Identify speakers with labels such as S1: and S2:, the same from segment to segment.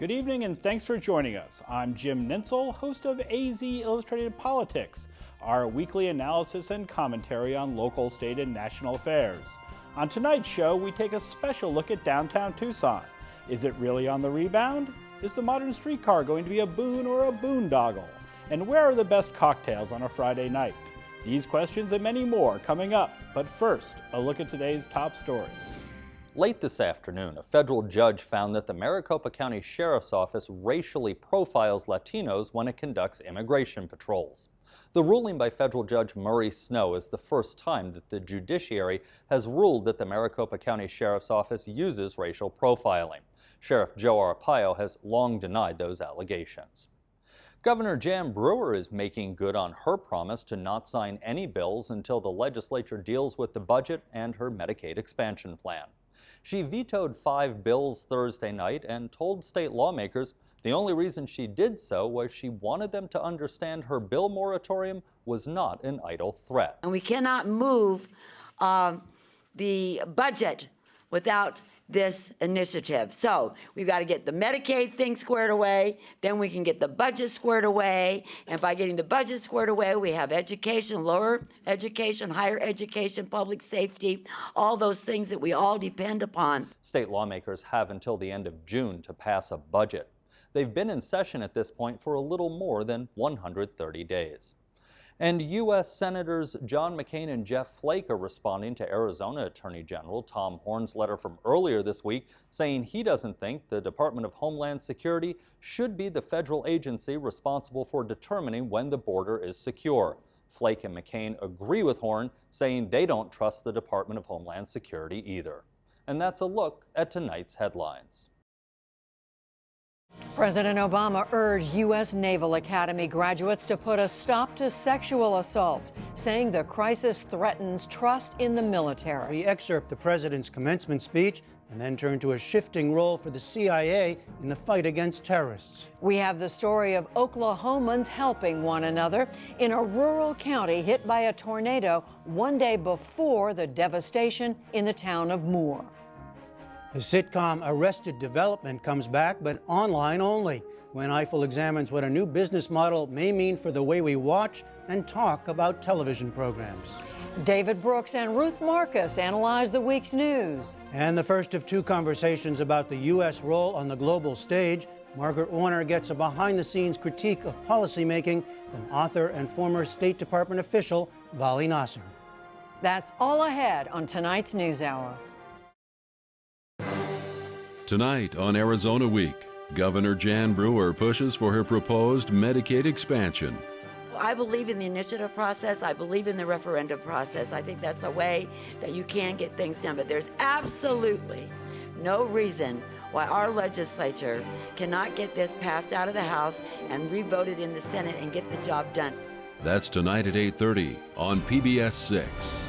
S1: Good evening and thanks for joining us. I'm Jim Nintzel, host of AZ Illustrated Politics, our weekly analysis and commentary on local, state, and national affairs. On tonight's show, we take a special look at downtown Tucson. Is it really on the rebound? Is the modern streetcar going to be a boon or a boondoggle? And where are the best cocktails on a Friday night? These questions and many more coming up. But first, a look at today's top stories.
S2: Late this afternoon, a federal judge found that the Maricopa County Sheriff's Office racially profiles Latinos when it conducts immigration patrols. The ruling by federal Judge Murray Snow is the first time that the judiciary has ruled that the Maricopa County Sheriff's Office uses racial profiling. Sheriff Joe Arpaio has long denied those allegations. Governor Jan Brewer is making good on her promise to not sign any bills until the legislature deals with the budget and her Medicaid expansion plan. She vetoed 5 bills Thursday night and told state lawmakers the only reason she did so was she wanted them to understand her bill moratorium was not an idle threat.
S3: And we cannot move the budget without this initiative. So we've got to get the Medicaid thing squared away, then we can get the budget squared away, and by getting the budget squared away, we have education, lower education, higher education, public safety, all those things that we all depend upon.
S2: State lawmakers have until the end of June to pass a budget. They've been in session at this point for a little more than 130 days. And U.S. Senators John McCain and Jeff Flake are responding to Arizona Attorney General Tom Horne's letter from earlier this week, saying he doesn't think the Department of Homeland Security should be the federal agency responsible for determining when the border is secure. Flake and McCain agree with Horne, saying they don't trust the Department of Homeland Security either. And that's a look at tonight's headlines.
S4: President Obama urged U.S. Naval Academy graduates to put a stop to sexual assaults, saying the crisis threatens trust in the military.
S5: We excerpt the president's commencement speech and then turn to a shifting role for the CIA in the fight against terrorists.
S4: We have the story of Oklahomans helping one another in a rural county hit by a tornado one day before the devastation in the town of Moore.
S5: The sitcom Arrested Development comes back, but online only, when Eiffel examines what a new business model may mean for the way we watch and talk about television programs.
S4: David Brooks and Ruth Marcus analyze the week's news.
S5: And the first of 2 conversations about the U.S. role on the global stage, Margaret Warner gets a behind-the-scenes critique of policymaking from author and former State Department official Vali Nasser.
S4: That's all ahead on tonight's NewsHour.
S6: Tonight on Arizona Week, Governor Jan Brewer pushes for her proposed Medicaid expansion.
S3: I believe in the initiative process. I believe in the referendum process. I think that's a way that you can get things done. But there's absolutely no reason why our legislature cannot get this passed out of the House and re-voted in the Senate and get the job done.
S6: That's tonight at 8:30 on PBS 6.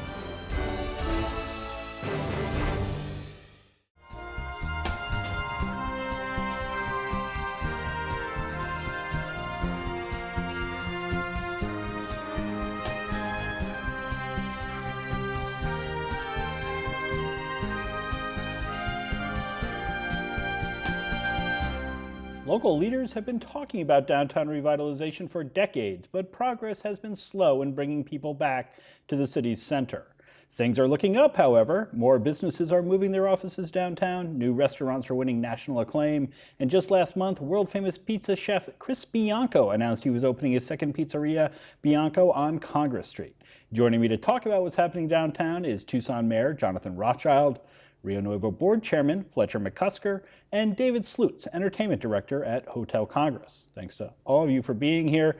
S1: Local leaders have been talking about downtown revitalization for decades, but progress has been slow in bringing people back to the city's center. Things are looking up, however. More businesses are moving their offices downtown, new restaurants are winning national acclaim, and just last month, world-famous pizza chef Chris Bianco announced he was opening his second pizzeria, Bianco, on Congress Street. Joining me to talk about what's happening downtown is Tucson Mayor Jonathan Rothschild, Rio Nuevo Board Chairman Fletcher McCusker, and David Slutz, Entertainment Director at Hotel Congress. Thanks to all of you for being here.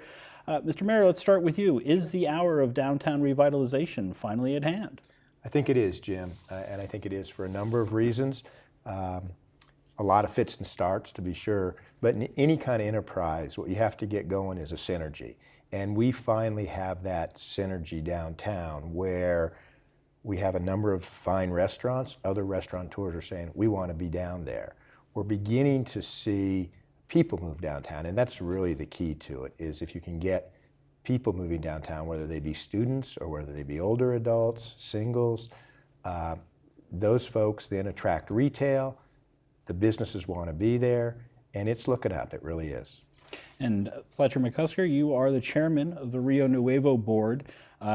S1: Mr. Mayor, let's start with you. Is the hour of downtown revitalization finally at hand?
S7: I think it is, Jim, and I think it is for a number of reasons. A lot of fits and starts, to be sure, but in any kind of enterprise, what you have to get going is a synergy. And we finally have that synergy downtown where we have a number of fine restaurants. Other restaurateurs are saying, we want to be down there. We're beginning to see people move downtown, and that's really the key to it, is if you can get people moving downtown, whether they be students or whether they be older adults, singles, those folks then attract retail, the businesses want to be there, and it's looking up, it really is.
S1: And Fletcher McCusker, you are the chairman of the Rio Nuevo board.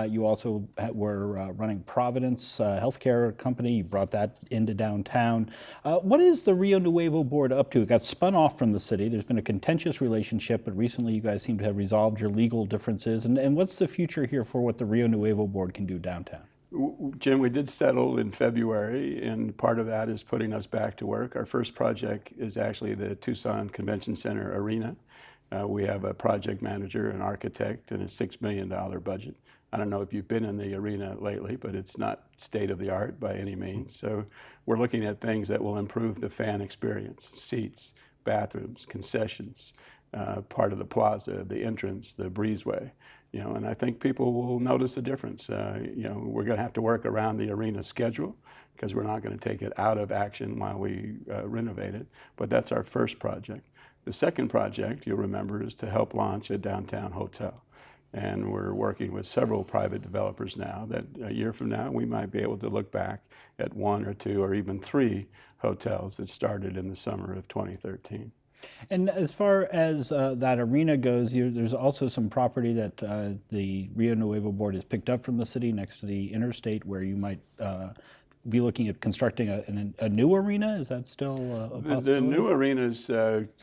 S1: You also were running Providence Healthcare Company. You brought that into downtown. What is the Rio Nuevo board up to? It got spun off from the city. There's been a contentious relationship, but recently you guys seem to have resolved your legal differences. And what's the future here for what the Rio Nuevo board can do downtown?
S8: Jim, we did settle in February, and part of that is putting us back to work. Our first project is actually the Tucson Convention Center arena. We have a project manager, an architect, and a $6 million budget. I don't know if you've been in the arena lately, but it's not state of the art by any means. So we're looking at things that will improve the fan experience: seats, bathrooms, concessions, part of the plaza, the entrance, the breezeway. And I think people will notice a difference. We're going to have to work around the arena schedule because we're not going to take it out of action while we renovate it. But that's our first project. The second project, you'll remember, is to help launch a downtown hotel. And we're working with several private developers now that a year from now we might be able to look back at 1 or 2 or even 3 hotels that started in the summer of 2013.
S1: And as far as that arena goes, there's also some property that the Rio Nuevo board has picked up from the city next to the interstate where you might be looking at constructing a new arena. Is that still a possibility?
S8: The new arena is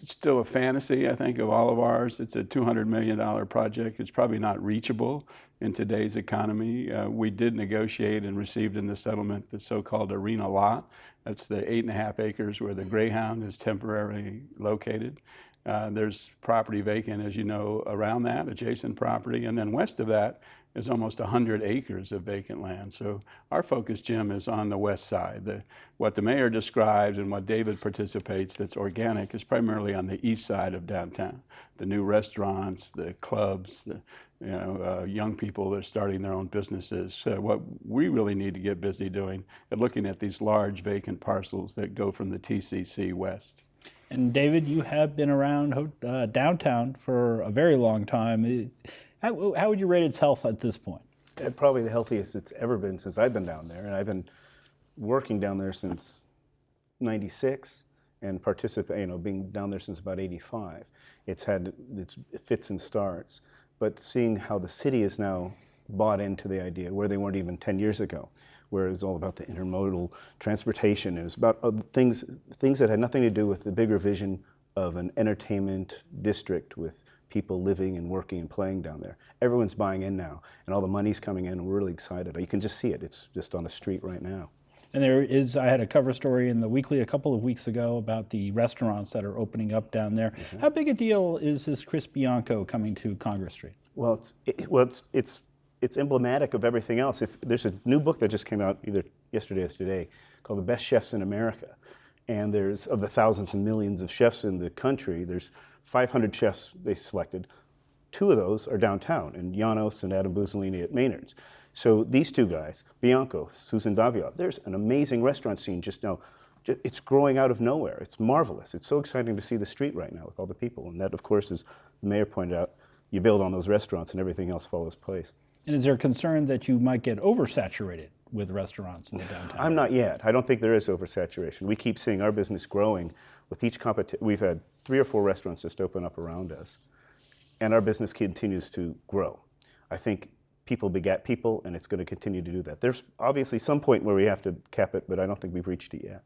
S8: still a fantasy, I think, of all of ours. It's a $200 million project. It's probably not reachable in today's economy. We did negotiate and received in the settlement the so-called arena lot. That's the 8.5 acres where the Greyhound is temporarily located. There's property vacant, as you know, around that, adjacent property. And then west of that is almost 100 acres of vacant land. So our focus, Jim, is on the west side. What the mayor describes and what David participates that's organic is primarily on the east side of downtown. The new restaurants, the clubs, the young people that are starting their own businesses. What we really need to get busy doing is looking at these large vacant parcels that go from the TCC west.
S1: And David, you have been around downtown for a very long time. How would you rate its health at this point?
S9: Probably the healthiest it's ever been since I've been down there, and I've been working down there since '96 and being down there since about '85. It's had its fits and starts, but seeing how the city is now bought into the idea where they weren't even 10 years ago, where it was all about the intermodal transportation. It was about things that had nothing to do with the bigger vision of an entertainment district with people living and working and playing down there. Everyone's buying in now, and all the money's coming in, and we're really excited. You can just see it. It's just on the street right now.
S1: And I had a cover story in the Weekly a couple of weeks ago about the restaurants that are opening up down there. Mm-hmm. How big a deal is this Chris Bianco coming to Congress Street?
S9: Well, it's emblematic of everything else. There's a new book that just came out either yesterday or today called The Best Chefs in America. And there's, of the thousands and millions of chefs in the country, there's 500 chefs they selected. 2 of those are downtown, in Llanos and Adam Buzzolini at Maynard's. So these 2 guys, Bianco, Susan Davia, there's an amazing restaurant scene just now. It's growing out of nowhere. It's marvelous. It's so exciting to see the street right now with all the people. And that, of course, as the mayor pointed out, you build on those restaurants and everything else follows place.
S1: And is there a concern that you might get oversaturated with restaurants in the downtown?
S9: I'm not yet. I don't think there is oversaturation. We keep seeing our business growing with each competition. We've had 3 or 4 restaurants just open up around us, and our business continues to grow. I think people beget people, and it's going to continue to do that. There's obviously some point where we have to cap it, but I don't think we've reached it yet.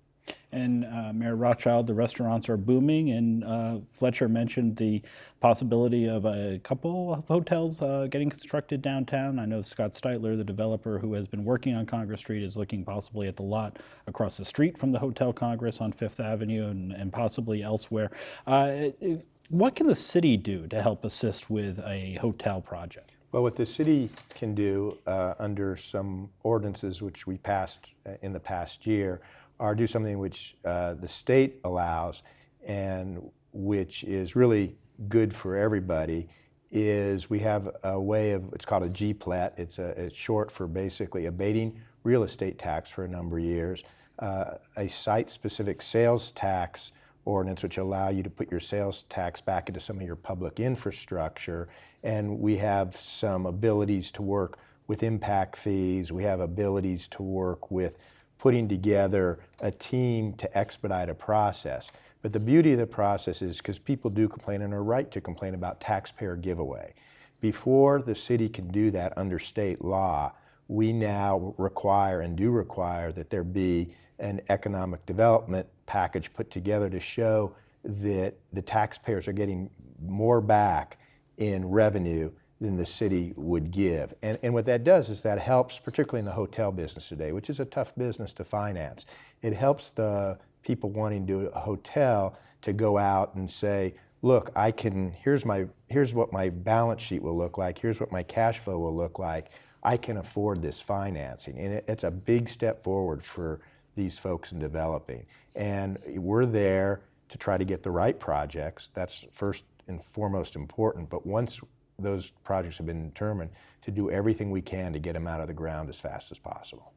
S1: And Mayor Rothschild, the restaurants are booming, and Fletcher mentioned the possibility of a couple of hotels getting constructed downtown. I know Scott Steitler, the developer who has been working on Congress Street, is looking possibly at the lot across the street from the Hotel Congress on Fifth Avenue and possibly elsewhere. What can the city do to help assist with a hotel project?
S7: Well, what the city can do under some ordinances which we passed in the past year are do something which the state allows and which is really good for everybody, is we have a way of, it's called a GPLET. It's short for basically abating real estate tax for a number of years, a site-specific sales tax ordinance which allow you to put your sales tax back into some of your public infrastructure, and we have some abilities to work with impact fees. We have abilities to work with putting together a team to expedite a process. But the beauty of the process is, because people do complain and are right to complain about taxpayer giveaway. Before the city can do that under state law, we now require and do require that there be an economic development package put together to show that the taxpayers are getting more back in revenue than the city would give. And what that does is that helps, particularly in the hotel business today, which is a tough business to finance. It helps the people wanting to do a hotel to go out and say, look, here's what my balance sheet will look like, here's what my cash flow will look like, I can afford this financing. And it's a big step forward for these folks in developing. And we're there to try to get the right projects. That's first and foremost important. But once those projects have been determined, to do everything we can to get them out of the ground as fast as possible.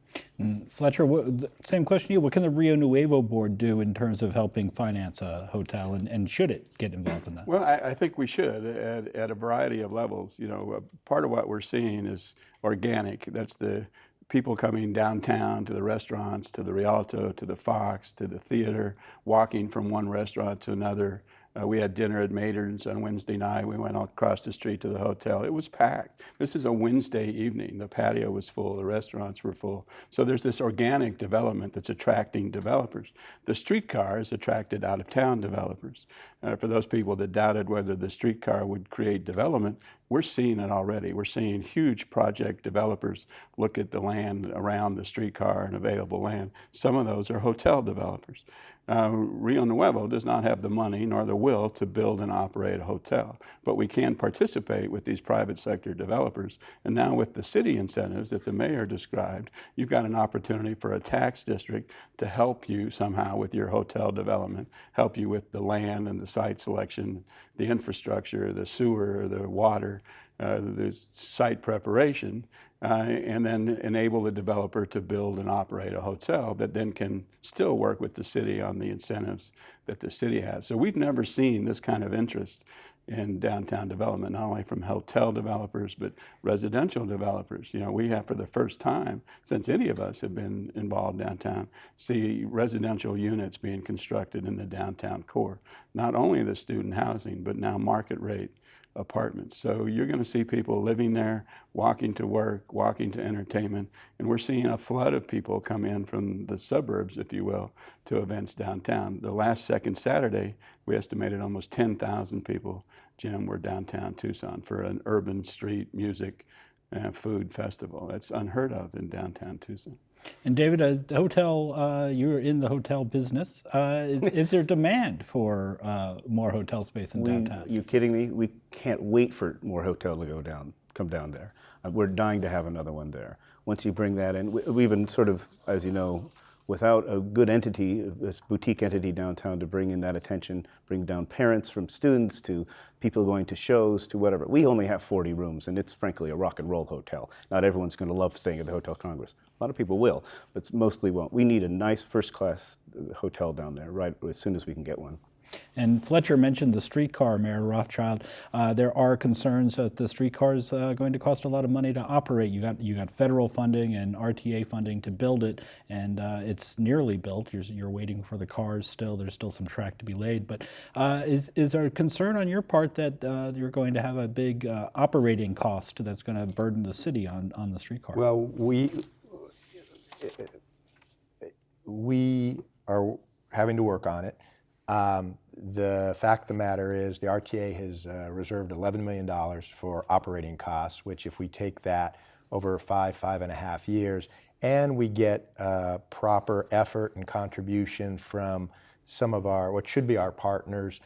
S1: Fletcher, same question to you. What can the Rio Nuevo board do in terms of helping finance a hotel, and should it get involved in that?
S8: Well, I think we should at a variety of levels. You know, part of what we're seeing is organic. That's the people coming downtown to the restaurants, to the Rialto, to the Fox, to the theater, walking from one restaurant to another. We had dinner at Maynard's on Wednesday night. We went across the street to the hotel. It was packed. This is a Wednesday evening. The patio was full. The restaurants were full. So there's this organic development that's attracting developers. The streetcar has attracted out-of-town developers. For those people that doubted whether the streetcar would create development, we're seeing it already. We're seeing huge project developers look at the land around the streetcar and available land. Some of those are hotel developers. Rio Nuevo does not have the money nor the will to build and operate a hotel, but we can participate with these private sector developers. And now with the city incentives that the mayor described, you've got an opportunity for a tax district to help you somehow with your hotel development, help you with the land and the site selection, the infrastructure, the sewer, the water, the site preparation, and then enable the developer to build and operate a hotel that then can still work with the city on the incentives that the city has. So we've never seen this kind of interest in downtown development, not only from hotel developers, but residential developers. You know, we have, for the first time since any of us have been involved downtown, see residential units being constructed in the downtown core. Not only the student housing, but now market rate apartments. So you're going to see people living there, walking to work, walking to entertainment, and we're seeing a flood of people come in from the suburbs, if you will, to events downtown. The last second Saturday, we estimated almost 10,000 people, Jim, were downtown Tucson for an urban street music and food festival. That's unheard of in downtown Tucson.
S1: And David, a hotel, you're in the hotel business. Is there demand for more hotel space in downtown?
S9: You kidding me? We can't wait for more hotel to come down there. We're dying to have another one there. Once you bring that in, we've been sort of, as you know, without a good entity, this boutique entity downtown to bring in that attention, bring down parents from students to people going to shows to whatever. We only have 40 rooms, and it's frankly a rock and roll hotel. Not everyone's going to love staying at the Hotel Congress. A lot of people will, but mostly won't. We need a nice first-class hotel down there right as soon as we can get one.
S1: And Fletcher mentioned the streetcar, Mayor Rothschild. There are concerns that the streetcar is going to cost a lot of money to operate. You got federal funding and RTA funding to build it, and it's nearly built. You're waiting for the cars still. There's still some track to be laid. But is there a concern on your part that you're going to have a big operating cost that's going to burden the city on the streetcar?
S7: Well, we are having to work on it. The fact of the matter is the RTA has reserved $11 million for operating costs, which if we take that over 5.5 years, and we get proper effort and contribution from some of what should be our partners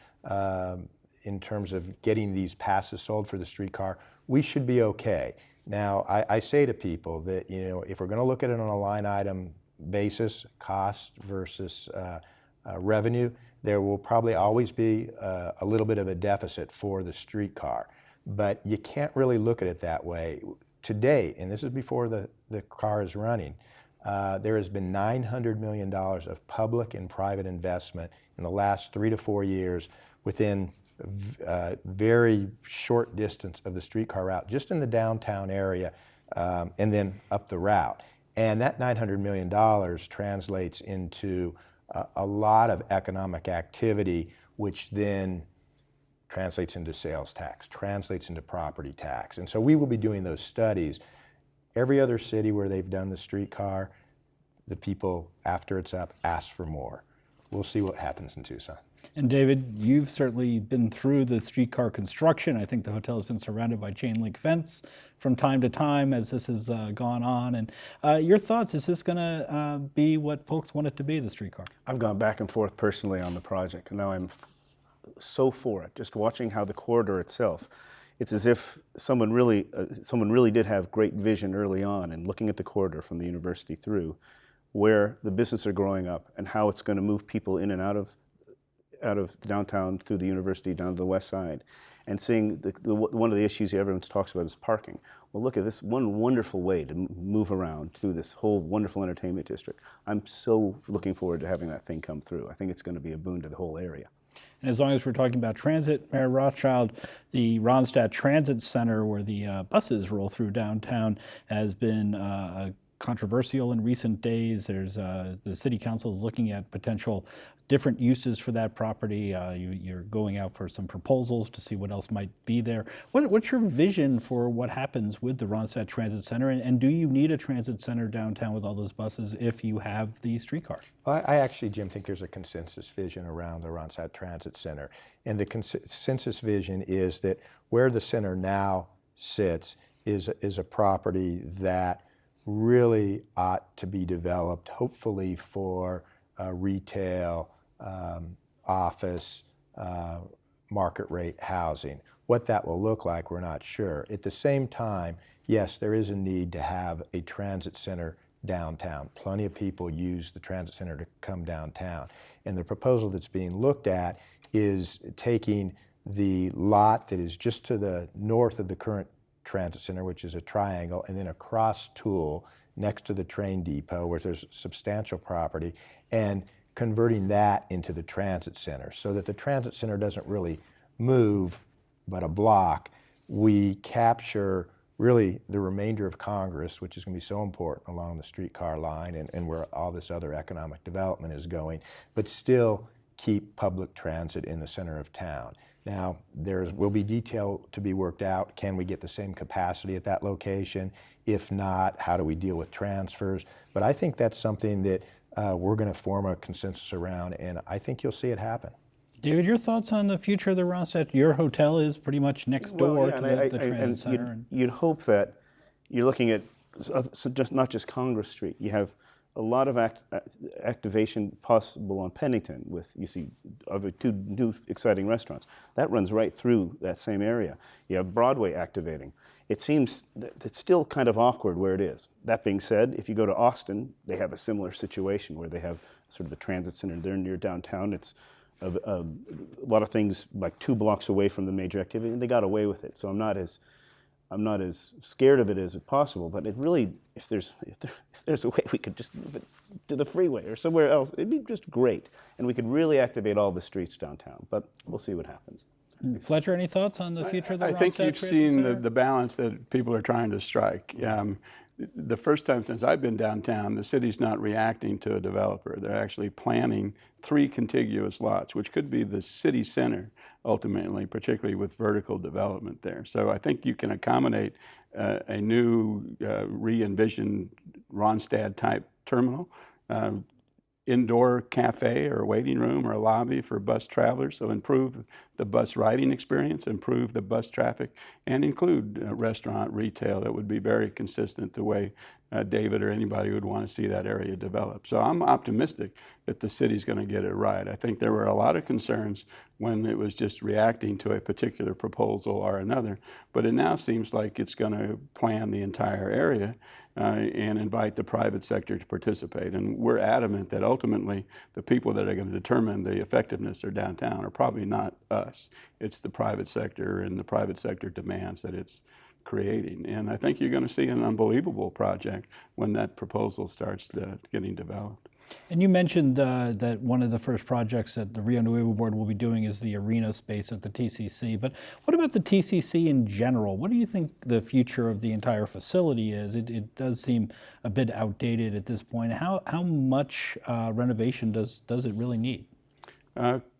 S7: in terms of getting these passes sold for the streetcar, we should be okay. Now, I say to people that, you know, if we're going to look at it on a line item basis, cost versus revenue, there will probably always be a little bit of a deficit for the streetcar. But you can't really look at it that way. To date, and this is before the car is running, there has been $900 million of public and private investment in the last 3 to 4 years within very short distance of the streetcar route, just in the downtown area, and then up the route. And that $900 million translates into a lot of economic activity, which then translates into sales tax, translates into property tax. And so we will be doing those studies. Every other city where they've done the streetcar, the people, after it's up, ask for more. We'll see what happens in Tucson.
S1: And David, you've certainly been through the streetcar construction. I think the hotel has been surrounded by chain link fence from time to time as this has gone on. And your thoughts, is this going to be what folks want it to be, the streetcar?
S9: I've gone back and forth personally on the project, and now I'm so for it. Just watching how the corridor itself, it's as if someone really did have great vision early on, and looking at the corridor from the university through, where the businesses are growing up and how it's going to move people in and out of downtown through the university down to the west side, and seeing one of the issues everyone talks about is parking. Well, look at this one wonderful way to move around through this whole wonderful entertainment district. I'm so looking forward to having that thing come through. I think it's going to be a boon to the whole area.
S1: And as long as we're talking about transit, Mayor Rothschild, the Ronstadt Transit Center, where the buses roll through downtown, has been controversial in recent days. There's the city council is looking at potential different uses for that property. You're going out for some proposals to see what else might be there. What's your vision for what happens with the Ronstadt Transit Center? And do you need a transit center downtown with all those buses if you have the streetcar?
S7: Well, I actually, Jim, think there's a consensus vision around the Ronstadt Transit Center. And the consensus vision is that where the center now sits is a property that really ought to be developed, hopefully for retail, office, market rate housing. What that will look like, we're not sure. At the same time, yes, there is a need to have a transit center downtown. Plenty of people use the transit center to come downtown. And the proposal that's being looked at is taking the lot that is just to the north of the current transit center, which is a triangle, and then across Toole next to the train depot where there's substantial property, and converting that into the transit center so that the transit center doesn't really move but a block. We capture really the remainder of Congress, which is going to be so important along the streetcar line and where all this other economic development is going, but still keep public transit in the center of town. Now, there will be detail to be worked out. Can we get the same capacity at that location? If not, how do we deal with transfers? But I think that's something that we're going to form a consensus around, and I think you'll see it happen.
S1: David, your thoughts on the future of the Ronstadt? Your hotel is pretty much next door to the transit center.
S9: You'd hope that you're looking at not just Congress Street. You have a lot of activation possible on Pennington with, you see, two new exciting restaurants. That runs right through that same area. You have Broadway activating. It seems that it's still kind of awkward where it is. That being said, if you go to Austin, they have a similar situation where they have sort of a transit center. They're near downtown. It's a lot of things like 2 blocks away from the major activity, and they got away with it. So I'm not as scared of it as possible. But it really, if there's a way we could just move it to the freeway or somewhere else, it'd be just great, and we could really activate all the streets downtown. But we'll see what happens.
S1: Fletcher, any thoughts on the future of the Ronstadt
S8: I think you've
S1: Transit
S8: seen
S1: Center?
S8: the balance that people are trying to strike. The first time since I've been downtown, the city's not reacting to a developer. They're actually planning 3 contiguous lots, which could be the city center ultimately, particularly with vertical development there. So I think you can accommodate a new re-envisioned Ronstadt-type terminal, indoor cafe or waiting room or a lobby for bus travelers, so improve the bus riding experience, improve the bus traffic, and include restaurant, retail. That would be very consistent the way David or anybody would want to see that area develop. So I'm optimistic that the city's going to get it right. I think there were a lot of concerns when it was just reacting to a particular proposal or another, but it now seems like it's going to plan the entire area and invite the private sector to participate. And we're adamant that ultimately the people that are going to determine the effectiveness of downtown are probably not us. It's the private sector, and the private sector demands that it's creating. And I think you're going to see an unbelievable project when that proposal starts getting developed.
S1: And you mentioned that one of the first projects that the Rio Nuevo Board will be doing is the arena space at the TCC. But what about the TCC in general? What do you think the future of the entire facility is? It does seem a bit outdated at this point. How much renovation does it really need?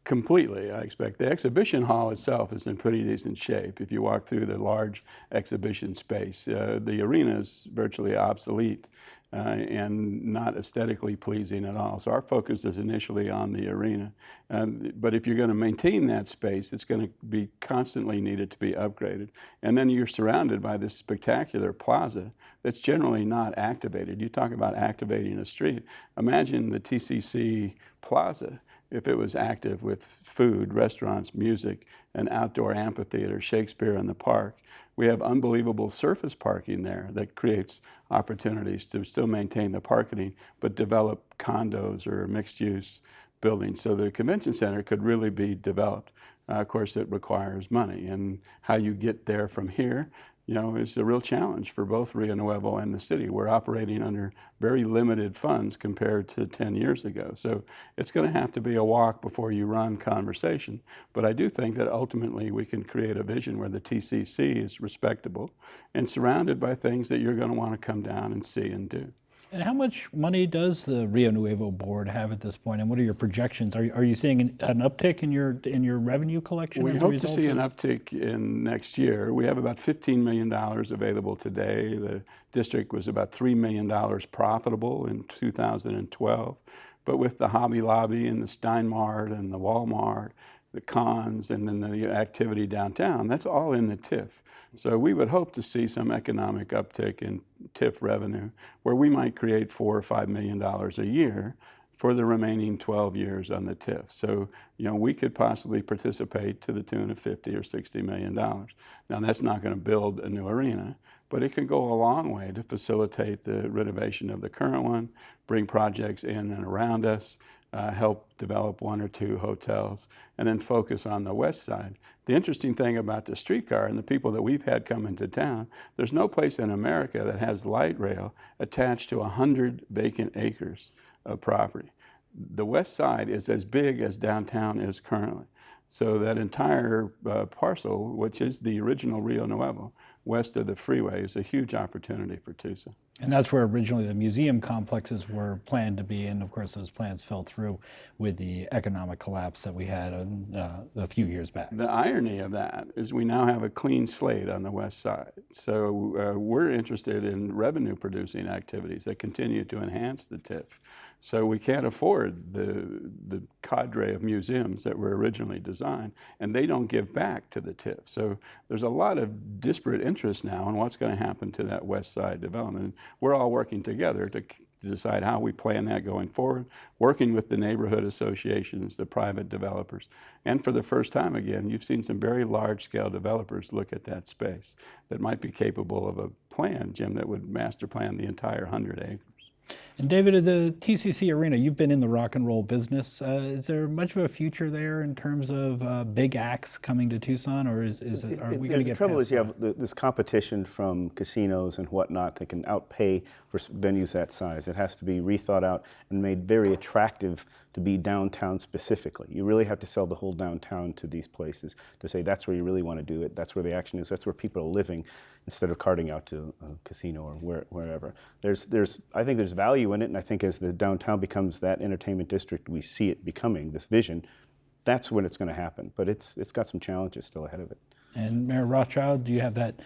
S8: Completely, I expect. The exhibition hall itself is in pretty decent shape. If you walk through the large exhibition space, the arena is virtually obsolete and not aesthetically pleasing at all. So our focus is initially on the arena. But if you're going to maintain that space, it's going to be constantly needed to be upgraded. And then you're surrounded by this spectacular plaza that's generally not activated. You talk about activating a street. Imagine the TCC plaza if it was active with food, restaurants, music, an outdoor amphitheater, Shakespeare in the Park. We have unbelievable surface parking there that creates opportunities to still maintain the parking, but develop condos or mixed-use buildings. So the convention center could really be developed. Of course, it requires money, and how you get there from here, is a real challenge for both Rio Nuevo and the city. We're operating under very limited funds compared to 10 years ago. So it's going to have to be a walk before you run conversation. But I do think that ultimately we can create a vision where the TCC is respectable and surrounded by things that you're going to want to come down and see and do.
S1: And how much money does the Rio Nuevo Board have at this point, and what are your projections? Are you seeing an uptick in your revenue collection?
S8: We hope to see an uptick in next year. We have about $15 million available today. The district was about $3 million profitable in 2012. But with the Hobby Lobby and the Steinmart and the Walmart, the cons, and then the activity downtown, that's all in the TIF. So we would hope to see some economic uptick in TIF revenue where we might create $4 or $5 million a year for the remaining 12 years on the TIF. So, we could possibly participate to the tune of $50 or $60 million. Now, that's not going to build a new arena, but it can go a long way to facilitate the renovation of the current one, bring projects in and around us, help develop one or two hotels, and then focus on the west side. The interesting thing about the streetcar and the people that we've had come into town, there's no place in America that has light rail attached to 100 vacant acres of property. The west side is as big as downtown is currently. So that entire parcel, which is the original Rio Nuevo, west of the freeway, is a huge opportunity for Tucson.
S1: And that's where originally the museum complexes were planned to be, and of course those plans fell through with the economic collapse that we had a few years back.
S8: The irony of that is we now have a clean slate on the west side. So we're interested in revenue producing activities that continue to enhance the TIF. So we can't afford the cadre of museums that were originally designed, and they don't give back to the TIF. So there's a lot of disparate interest now in what's going to happen to that west side development. We're all working together to decide how we plan that going forward, working with the neighborhood associations, the private developers. And for the first time again, you've seen some very large-scale developers look at that space that might be capable of a plan, Jim, that would master plan the entire 100 acres.
S1: And David, the TCC Arena, you've been in the rock and roll business. Is there much of a future there in terms of big acts coming to Tucson, or are we going to get
S9: The trouble
S1: past
S9: is you
S1: that?
S9: have this competition from casinos and whatnot that can outpay for venues that size. It has to be rethought out and made very attractive to be downtown specifically. You really have to sell the whole downtown to these places to say that's where you really want to do it, that's where the action is, that's where people are living, instead of carting out to a casino or wherever. I think there's value in it, and I think as the downtown becomes that entertainment district we see it becoming, this vision, that's when it's going to happen. But it's got some challenges still ahead of it.
S1: And Mayor Rothschild, you have that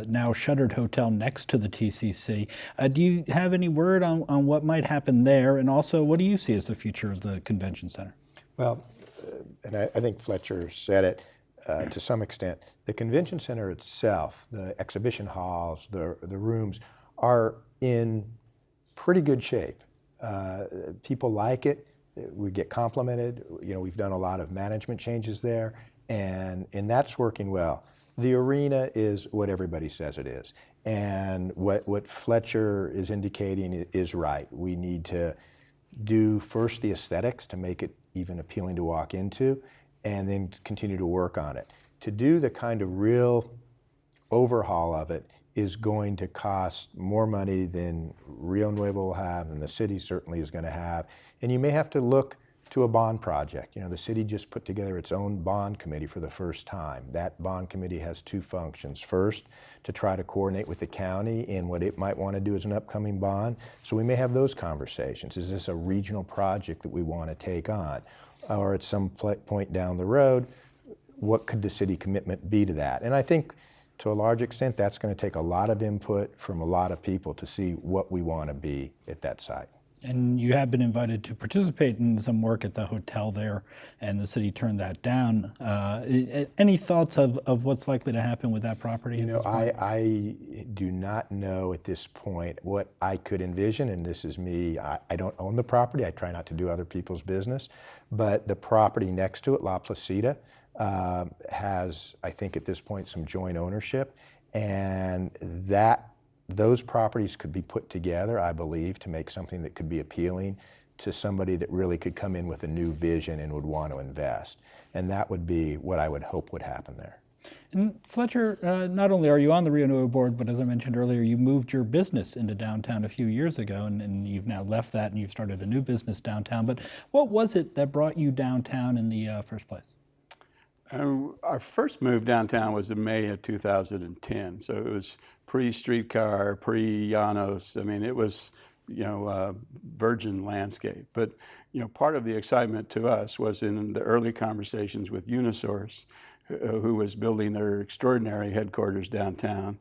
S1: now shuttered hotel next to the TCC. Do you have any word on what might happen there? And also, what do you see as the future of the convention center?
S7: Well, and I think Fletcher said it to some extent. The convention center itself, the exhibition halls, the rooms, are in pretty good shape. People like it. We get complimented. We've done a lot of management changes there, and that's working well. The arena is what everybody says it is, and what Fletcher is indicating is right. We need to do first the aesthetics to make it even appealing to walk into, and then continue to work on it. To do the kind of real overhaul of it is going to cost more money than Rio Nuevo will have, and the city certainly is going to have. And you may have to look to a bond project. You know, the city just put together its own bond committee for the first time. That bond committee has two functions. First, to try to coordinate with the county in what it might want to do as an upcoming bond. So we may have those conversations. Is this a regional project that we want to take on? Or at some point down the road, what could the city commitment be to that? And I think to a large extent, that's going to take a lot of input from a lot of people to see what we want to be at that site.
S1: And you have been invited to participate in some work at the hotel there, and the city turned that down. Any thoughts of what's likely to happen with that property?
S7: You know, I do not know at this point what I could envision, and this is me. I don't own the property. I try not to do other people's business. But the property next to it, La Placida, has, I think at this point, some joint ownership, and those properties could be put together, I believe, to make something that could be appealing to somebody that really could come in with a new vision and would want to invest. And that would be what I would hope would happen there.
S1: And Fletcher, not only are you on the Rio Nuevo board, but as I mentioned earlier, you moved your business into downtown a few years ago, and you've now left that and you've started a new business downtown. But what was it that brought you downtown in the first place?
S8: Our first move downtown was in May of 2010, so it was pre-streetcar, pre-Llanos. I mean, it was, you know, virgin landscape. But, you know, part of the excitement to us was in the early conversations with Unisource, who was building their extraordinary headquarters downtown.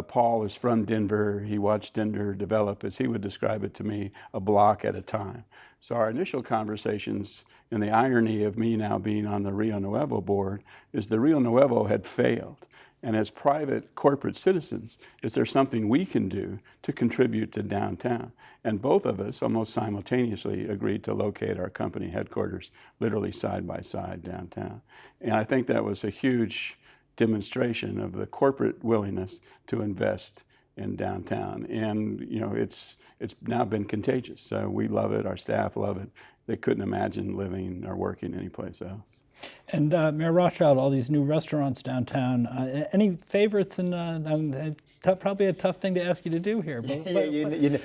S8: Paul is from Denver. He watched Denver develop, as he would describe it to me, a block at a time. So our initial conversations, and the irony of me now being on the Rio Nuevo board, is the Rio Nuevo had failed. And as private corporate citizens, is there something we can do to contribute to downtown? And both of us almost simultaneously agreed to locate our company headquarters literally side by side downtown. And I think that was a huge demonstration of the corporate willingness to invest in downtown. And you know, it's now been contagious. So we love it, our staff love it. They couldn't imagine living or working anyplace else.
S1: And Mayor Rothschild, all these new restaurants downtown, any favorites? And probably a tough thing to ask you to do here. But,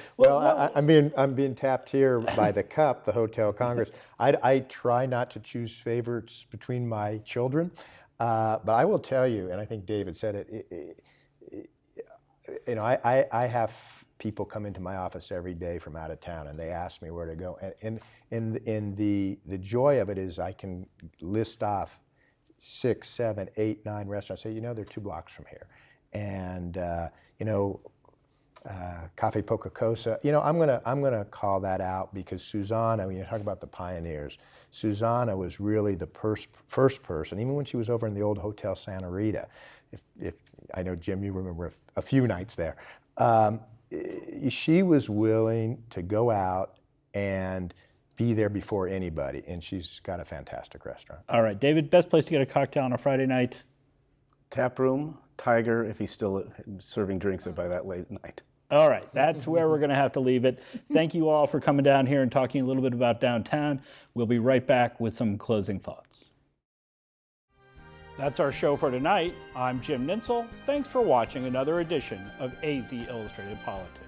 S7: I'm being tapped here by the CUP, the Hotel Congress. I try not to choose favorites between my children, but I will tell you, and I think David said it. You know, I have people come into my office every day from out of town, and they ask me where to go. And the joy of it is I can list off 6, 7, 8, 9 restaurants. Say, you know, they're 2 blocks from here, and you know, Cafe Poca Cosa. You know, I'm gonna call that out because Susanna. When you talk about the pioneers, Susanna was really the first person, even when she was over in the old Hotel Santa Rita. If I know, Jim, you remember a few nights there. She was willing to go out and be there before anybody, and she's got a fantastic restaurant.
S1: all right, David, best place to get a cocktail on a Friday night?
S9: Tap room, Tiger, if he's still serving drinks by that late night.
S1: All right, that's where we're going to have to leave it. Thank you all for coming down here and talking a little bit about downtown. We'll be right back with some closing thoughts. That's our show for tonight. I'm Jim Ninsel. Thanks for watching another edition of AZ Illustrated Politics.